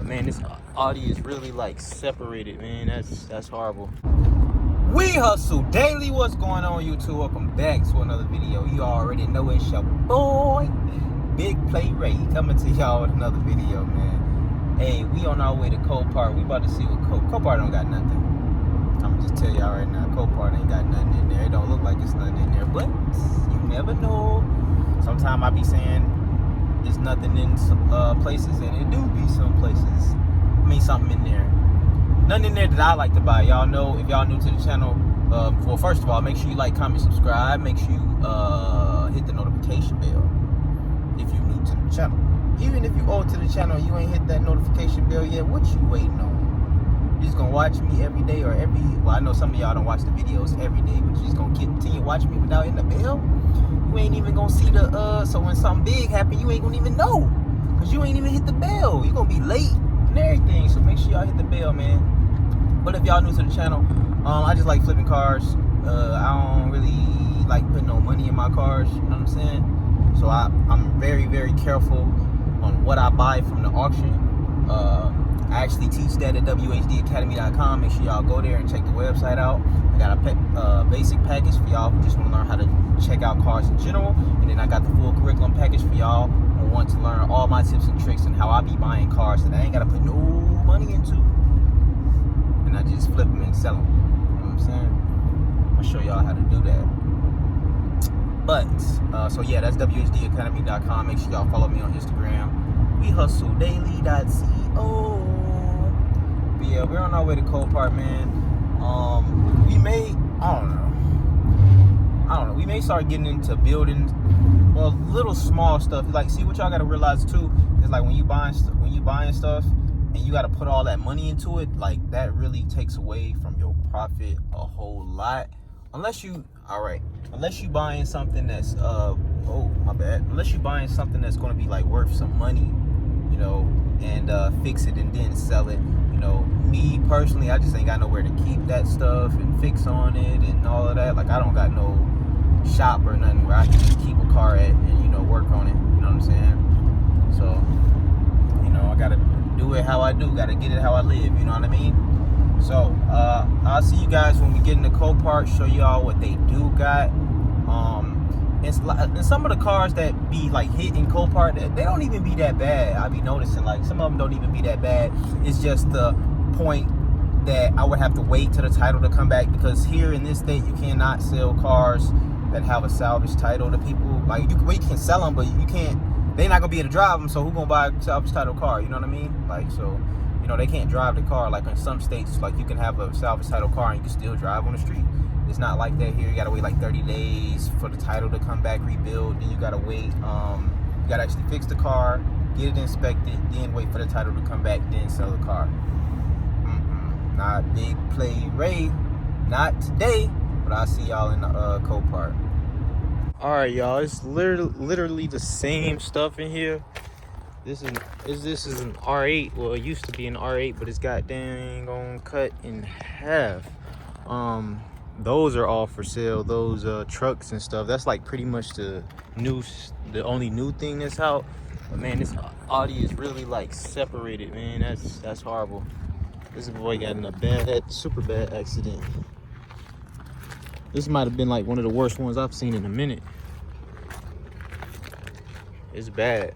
Man, this Audi is really like separated, man. That's horrible. We Hustle Daily. What's going on, YouTube? Welcome back to another video. You already know it's your boy, Big Play Ray, coming to y'all with another video, man. Hey, we on our way to Copart. We about to see what Copart don't got nothing. I'm just tell y'all right now, Copart ain't got nothing in there. It don't look like it's nothing in there, but you never know. Sometimes I be saying there's nothing in places, and it do be some places. I mean, something in there. Nothing in there that I like to buy. Y'all know, if y'all new to the channel, well, first of all, make sure you like, comment, subscribe. Make sure you hit the notification bell if you're new to the channel. Even if you old to the channel, you ain't hit that notification bell yet, what you waiting on? You just gonna watch me every day or well, I know some of y'all don't watch the videos every day, but you just gonna continue watching me without hitting the bell? You ain't even gonna see the, so when something big happen, you ain't gonna even know, because you ain't even hit the bell. You gonna be late and everything, so make sure y'all hit the bell, man. But if y'all new to the channel, I just like flipping cars. I don't really like putting no money in my cars, you know what I'm saying? So I'm very, very careful on what I buy from the auction. I actually teach that at wehustledaily.com. Make sure y'all go there and check the website out. I got a basic package for y'all who just want to learn how to check out cars in general. And then I got the full curriculum package for y'all who want to learn all my tips and tricks and how I be buying cars that I ain't got to put no money into. And I just flip them and sell them. You know what I'm saying? I'll show y'all how to do that. But, so yeah, that's wehustledaily.com. Make sure y'all follow me on Instagram. wehustledaily.co. But yeah, we're on our way to Copart, man. We may, I don't know, we may start getting into building, well, little small stuff. Like, see, what y'all gotta realize too is, like, when you buying stuff and you gotta put all that money into it, like, that really takes away from your profit a whole lot. Unless you buying something that's unless you buying something that's gonna be like worth some money, you know, and fix it and then sell it. You know, me personally, I just ain't got nowhere to keep that stuff and fix on it and all of that. Like, I don't got no shop or nothing where I can just keep a car at and, you know, work on it. You know what I'm saying? So, you know, I gotta do it how I do. Gotta get it how I live. You know what I mean? So, I'll see you guys when we get in the Copart. Show y'all what they do got. And some of the cars that be like hit in Copart, they don't even be that bad. I be noticing, like, some of them don't even be that bad. It's just the point that I would have to wait till the title to come back, because here in this state you cannot sell cars that have a salvage title to people. Like, you can sell them, but you can't. They're not gonna be able to drive them. So who gonna buy a salvage title car? You know what I mean? Like, so, you know, they can't drive the car. Like, in some states, like, you can have a salvage title car and you can still drive on the street. It's not like that here. You gotta wait like 30 days for the title to come back, rebuild. Then you gotta wait. You gotta actually fix the car, get it inspected, then wait for the title to come back, then sell the car. Not Big Play Ray, not today. But I'll see y'all in the Copart. All right, y'all. It's literally the same stuff in here. This is an R8. Well, it used to be an R8, but it's got dang on cut in half. Those are all for sale. Those trucks and stuff. That's like pretty much the only new thing that's out. But man, this Audi is really like separated, man. That's horrible. This boy got in a super bad accident. This might have been like one of the worst ones I've seen in a minute. It's bad.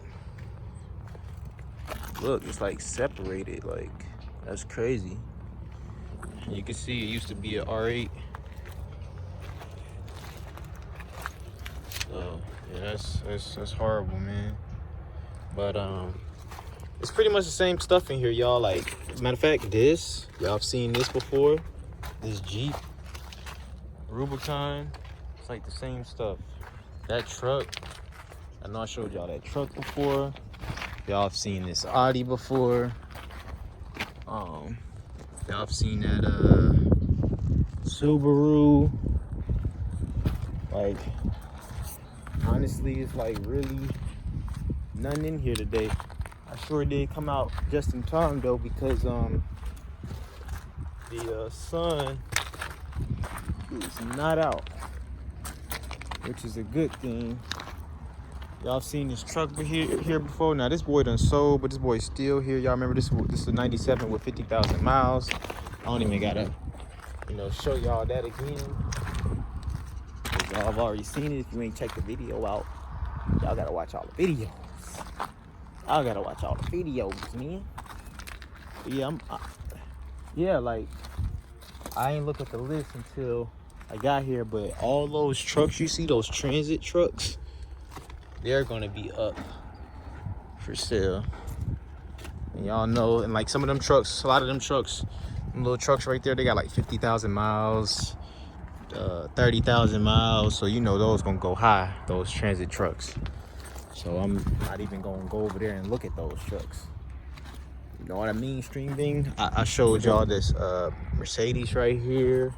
Look, it's like separated. Like, that's crazy. You can see it used to be an R8. So yeah, that's horrible, man. But it's pretty much the same stuff in here, y'all. Like, matter of fact, y'all have seen this before. This Jeep Rubicon, it's like the same stuff. That truck, I know I showed y'all that truck before. Y'all have seen this Audi before. Y'all have seen that Subaru. Like, honestly, it's like really nothing in here today. I sure did come out just in time though, because the sun is not out, which is a good thing. Y'all seen this truck here before? Now this boy done sold, but this boy's still here. Y'all remember this is a 97 with 50,000 miles. I don't even gotta, show y'all that again. Y'all have already seen it. If you ain't checked the video out, y'all gotta watch all the videos. Y'all gotta watch all the videos, man. But yeah, like I ain't look at the list until I got here, but all those trucks you see, those transit trucks, they're gonna be up for sale. And y'all know, and like some of them trucks, a lot of them trucks, them little trucks right there, they got like 50,000 miles, 30,000 miles. So those gonna go high, those transit trucks. So I'm not even gonna go over there and look at those trucks. You know what I mean, stream thing? I showed y'all this Mercedes right here.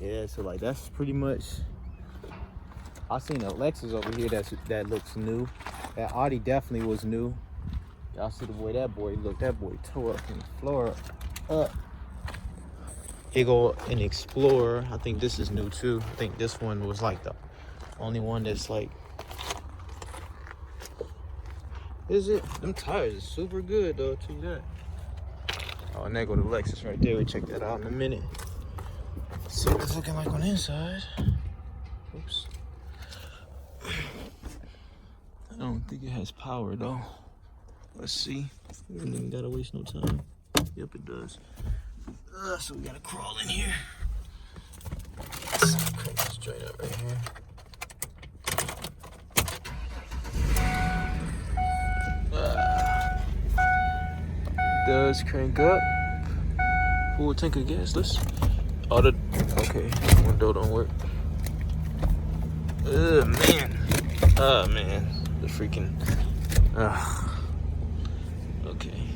Yeah, so like that's pretty much. I seen a Lexus over here that looks new. That Audi definitely was new. Y'all see the way that boy looked. That boy tore up from the floor up. Here go an Explorer. I think this is new too. I think this one was like the only one that's like. Is it? Them tires are super good though, too. That. Oh, and there go the Lexus right there. We check that out in a minute. See what it's looking like on the inside. Oops. I don't think it has power though. Let's see. We ain't even gotta waste no time. Yep, it does. So we gotta crawl in here. Let's crank this joint up right here. Does crank up. Full tank of gas. Okay, window don't work. Man. Man. The freaking. Okay.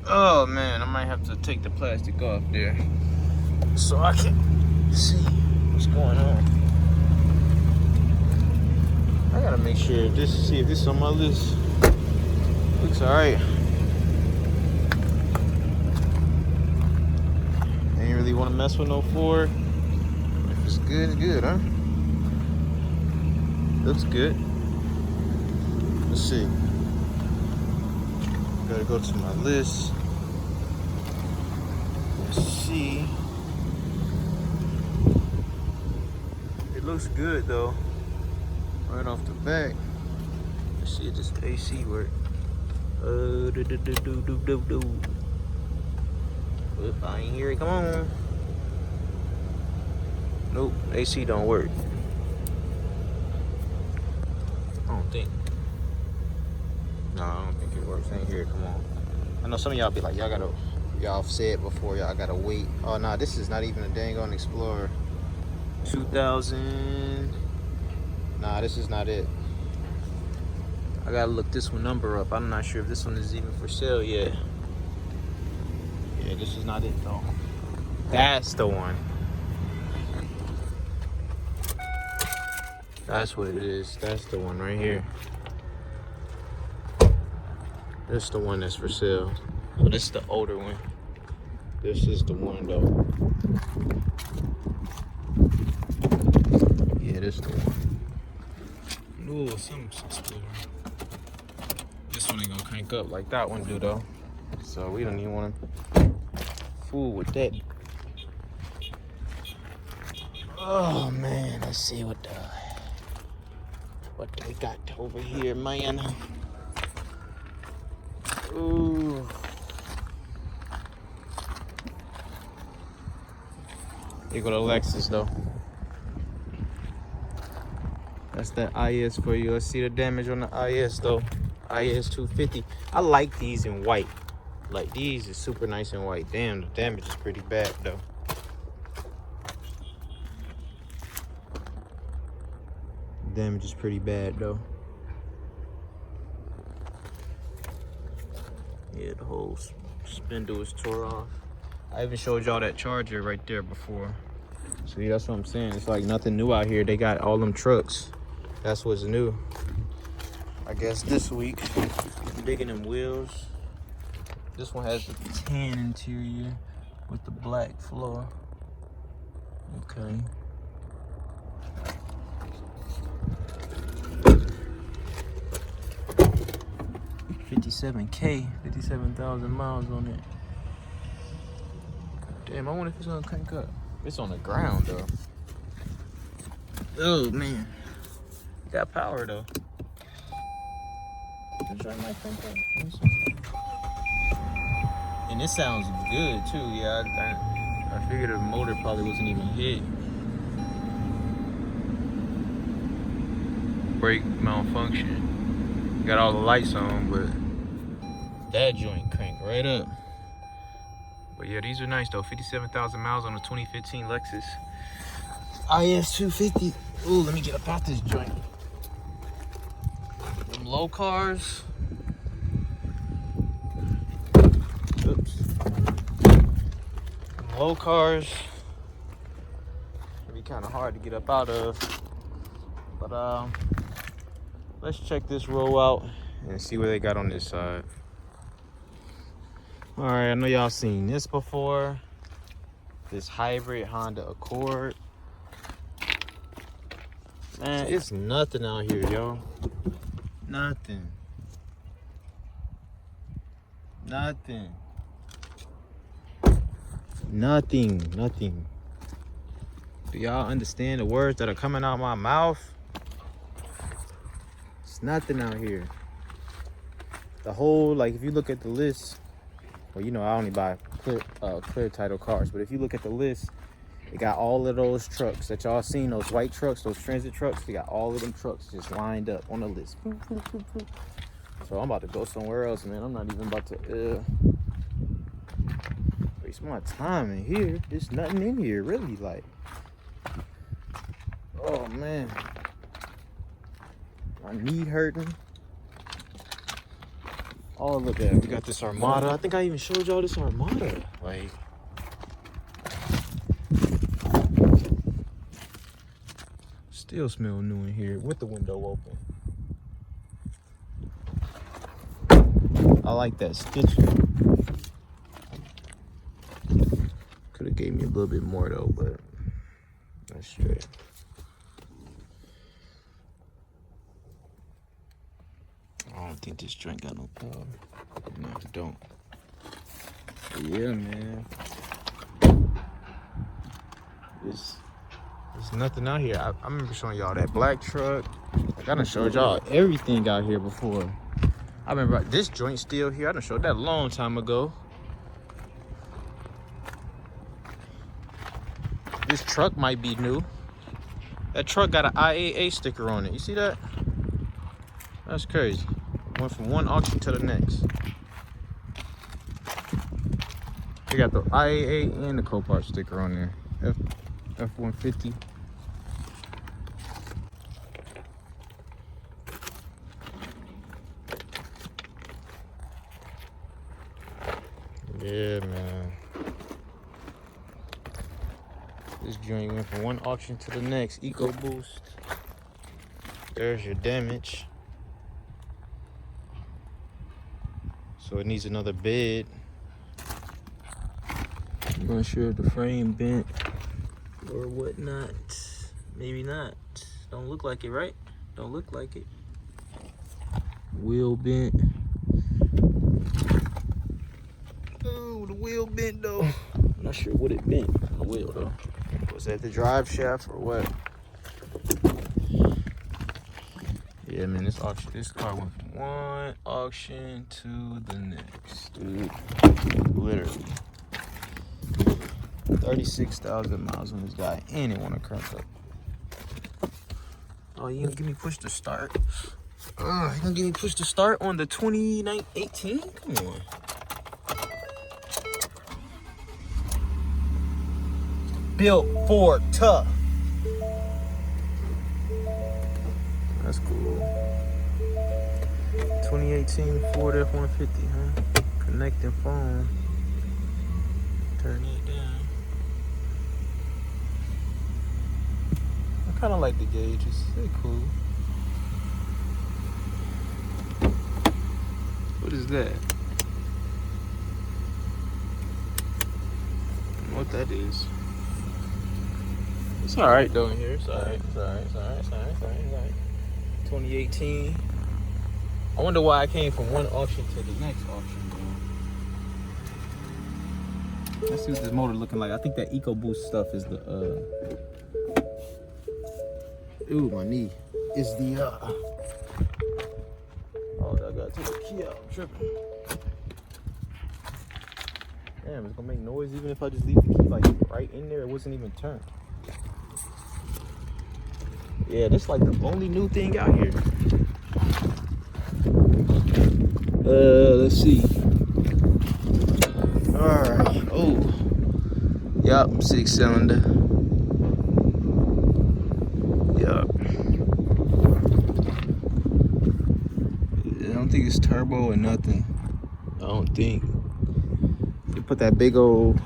Oh man, I might have to take the plastic off there so I can see what's going on. I gotta make sure see if this is on my list. Looks alright. Ain't really want to mess with no Ford. If it's good, huh? Looks good. Let's see. Gotta go to my list. Let's see. It looks good though. Right off the back. Let's see if this AC work. I ain't hear it. Come on. Nope, AC don't work. I don't think. No, I don't think it works. I ain't hear it. Come on. I know some of y'all be like, y'all said before, y'all gotta wait. Oh, nah, this is not even a dang on Explorer. 2000. Nah, this is not it. I gotta look this one number up. I'm not sure if this one is even for sale yet. Yeah, this is not it though. That's the one. That's what it is. That's the one right here. This is the one that's for sale. Oh, this is the older one. This is the one though. Yeah, this is the one. Ooh, something's splitting. This one ain't gonna crank up like that one do though. So we don't even want to fool with that. Oh man, let's see what they got over here, man. Ooh. Here go the Lexus though. That's that IS for you. Let's see the damage on the IS though. IS 250. I like these in white. Like these is super nice in white. Damn, the damage is pretty bad though. Damage is pretty bad though. Yeah, the whole spindle is tore off. I even showed y'all that Charger right there before. See, that's what I'm saying. It's like nothing new out here. They got all them trucks. That's what's new. I guess this week. Digging them wheels. This one has the tan interior with the black floor. Okay. 57K, 57,000 miles on it. Damn, I wonder if it's gonna crank up. It's on the ground though. Oh man, got power though. This joint might crank up. Let me see. And it sounds good too. Yeah, I figured the motor probably wasn't even hit. Brake malfunction. Got all the lights on, but that joint cranked right up. But yeah, these are nice though. 57,000 miles on a 2015 Lexus IS 250. Ooh, let me get up out this joint. Them low cars. Oops. Them low cars can be kind of hard to get up out of. But let's check this row out and see what they got on this side. All right, I know y'all seen this before. This hybrid Honda Accord. Man, it's nothing out here, yo. Nothing. Nothing. Nothing. Nothing. Do y'all understand the words that are coming out my mouth? It's nothing out here. The whole, like, if you look at the list, well, you know, I only buy clear title cars, but if you look at the list, it got all of those trucks that y'all seen, those white trucks, those transit trucks. They got all of them trucks just lined up on the list. So I'm about to go somewhere else, man. I'm not even about to waste my time in here. There's nothing in here, really. Like, oh man, my knee hurting. Oh, look at it. We got this Armada. I think I even showed y'all this Armada. Like, still smell new in here with the window open. I like that stitching. Could have gave me a little bit more though, but that's straight. I don't think this joint got no power. No, it don't. But yeah, man. There's nothing out here. I remember showing y'all that black truck. Like, I done showed y'all everything out here before. I remember this joint still here. I done showed that a long time ago. This truck might be new. That truck got an IAA sticker on it. You see that? That's crazy. Went from one auction to the next. They got the IAA and the Copart sticker on there. F-150. Yeah, man. This joint went from one auction to the next. EcoBoost. There's your damage. So it needs another bed. I'm not sure if the frame bent or whatnot. Maybe not. Don't look like it, right? Don't look like it. Wheel bent. Oh, the wheel bent though. I'm not sure what it bent on the wheel though. Was that the drive shaft or what? Yeah, man, this car went from one auction to the next, dude. Literally. 36,000 miles on this guy, and it want to crank up. Oh, you gonna give me push to start? You gonna give me push to start on the 2018? Come on. Built Ford tough. That's cool. 2018 Ford F-150, huh? Connecting phone. Turn it down. I kind of like the gauges. They're cool. What is that? I don't know what that is. It's alright though in here. It's alright. 2018 I wonder why I came from one auction to the next auction. Let's see what this motor looking like. I think that EcoBoost stuff is the ooh, my knee. Is the oh, I gotta take the key out. I'm tripping. Damn, it's gonna make noise even if I just leave the key like right in there. It wasn't even turned. Yeah, this is like the only new thing out here. Let's see. Alright. Oh. Yup, 6-cylinder. Yup. I don't think it's turbo or nothing. I don't think. You put that big old,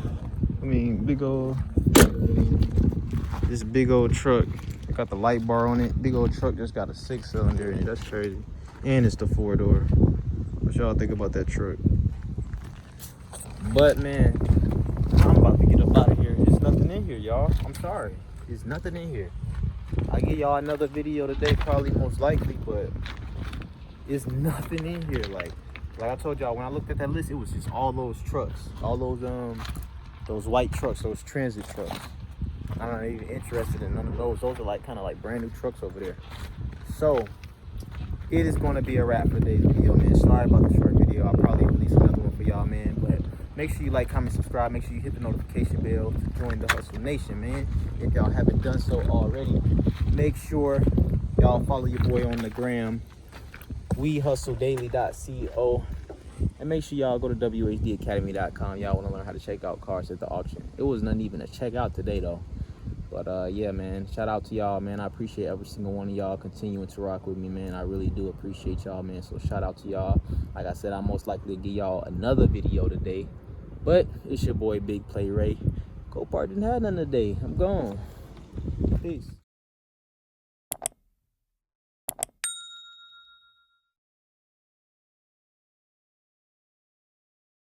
this big old truck. Got the light bar on it. Big old truck just got a 6-cylinder in it. That's crazy. And it's the 4-door. What y'all think about that truck? But man, I'm about to get up out of here. There's nothing in here, y'all. I'm sorry. There's nothing in here. I'll give y'all another video today, probably most likely, but there's nothing in here. Like I told y'all, when I looked at that list, it was just all those trucks. All those white trucks, those transit trucks. I'm not even interested in none of those. Those are like kind of like brand new trucks over there. So it is going to be a wrap for today's video, man. Sorry about the short video. I'll probably release another one for y'all, man. But make sure you like, comment, subscribe. Make sure you hit the notification bell to join the Hustle Nation, man. If y'all haven't done so already, make sure y'all follow your boy on the gram, wehustledaily.co. And make sure y'all go to whdacademy.com. Y'all want to learn how to check out cars at the auction. It was not even a checkout today, though. But yeah, man, shout out to y'all, man. I appreciate every single one of y'all continuing to rock with me, man. I really do appreciate y'all, man. So shout out to y'all. Like I said, I'm most likely to give y'all another video today. But it's your boy, Big Play Ray. Copart didn't have none today. I'm gone. Peace.